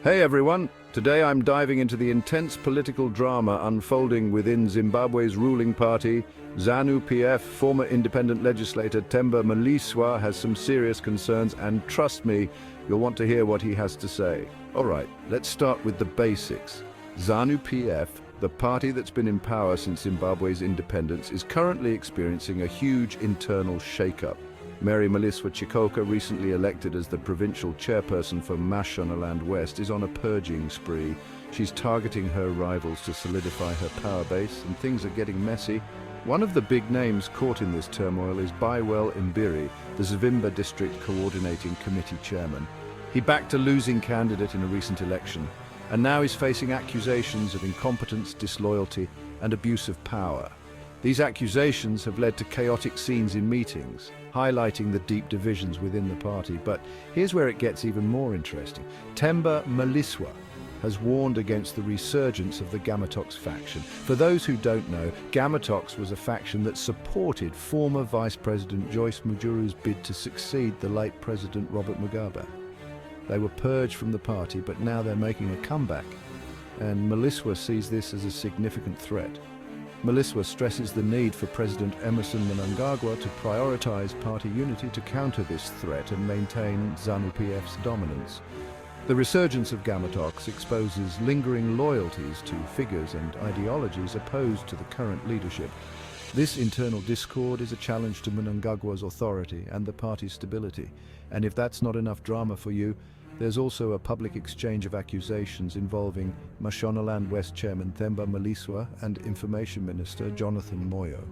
Hey everyone, today I'm diving into the intense political drama unfolding within Zimbabwe's ruling party. Zanu PF, former independent legislator Themba Mliswa has some serious concerns, and trust me, you'll want to hear what he has to say. Alright, let's start with the basics. Zanu PF, the party that's been in power since Zimbabwe's independence, is currently experiencing a huge internal shake-up. Mary Mliswa Chikoka, recently elected as the provincial chairperson for Mashonaland West, is on a purging spree. She's targeting her rivals to solidify her power base, and things are getting messy. One of the big names caught in this turmoil is Bywell Mbiri, the Zvimba District Coordinating Committee chairman. He backed a losing candidate in a recent election, and now is facing accusations of incompetence, disloyalty, and abuse of power. These accusations have led to chaotic scenes in meetings, highlighting the deep divisions within the party. But here's where it gets even more interesting. Themba Mliswa has warned against the resurgence of the Gamatox faction. For those who don't know, Gamatox was a faction that supported former Vice President Joyce Mujuru's bid to succeed the late President Robert Mugabe. They were purged from the party, but now they're making a comeback, and Mliswa sees this as a significant threat. Mliswa stresses the need for President Emerson Mnangagwa to prioritize party unity to counter this threat and maintain ZANU-PF's dominance. The resurgence of Gamatox exposes lingering loyalties to figures and ideologies opposed to the current leadership. This internal discord is a challenge to Mnangagwa's authority and the party's stability. And if that's not enough drama for you, there's also a public exchange of accusations involving Mashonaland West Chairman Themba Mliswa and Information Minister Jonathan Moyo.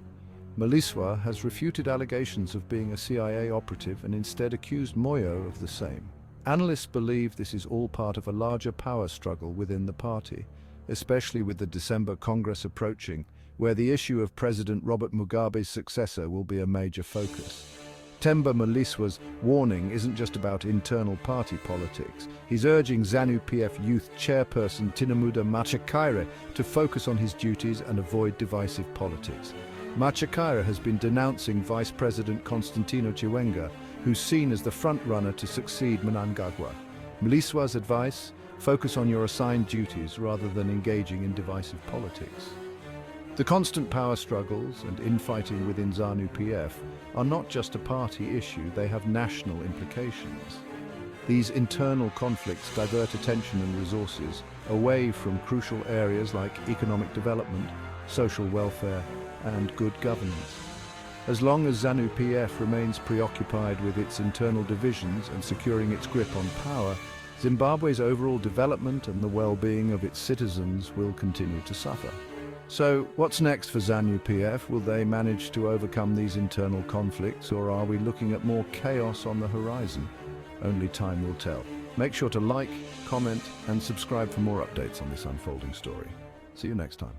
Mliswa has refuted allegations of being a CIA operative and instead accused Moyo of the same. Analysts believe this is all part of a larger power struggle within the party, especially with the December Congress approaching, where the issue of President Robert Mugabe's successor will be a major focus. Themba Mliswa's warning isn't just about internal party politics. He's urging ZANU-PF youth chairperson Tinamuda Machakaire to focus on his duties and avoid divisive politics. Machakaire has been denouncing Vice President Constantino Chiwenga, who's seen as the front-runner to succeed Mnangagwa. Mliswa's advice: focus on your assigned duties rather than engaging in divisive politics. The constant power struggles and infighting within ZANU-PF are not just a party issue, they have national implications. These internal conflicts divert attention and resources away from crucial areas like economic development, social welfare, and good governance. As long as ZANU-PF remains preoccupied with its internal divisions and securing its grip on power, Zimbabwe's overall development and the well-being of its citizens will continue to suffer. So, what's next for ZANU-PF? Will they manage to overcome these internal conflicts, or are we looking at more chaos on the horizon? Only time will tell. Make sure to like, comment, and subscribe for more updates on this unfolding story. See you next time.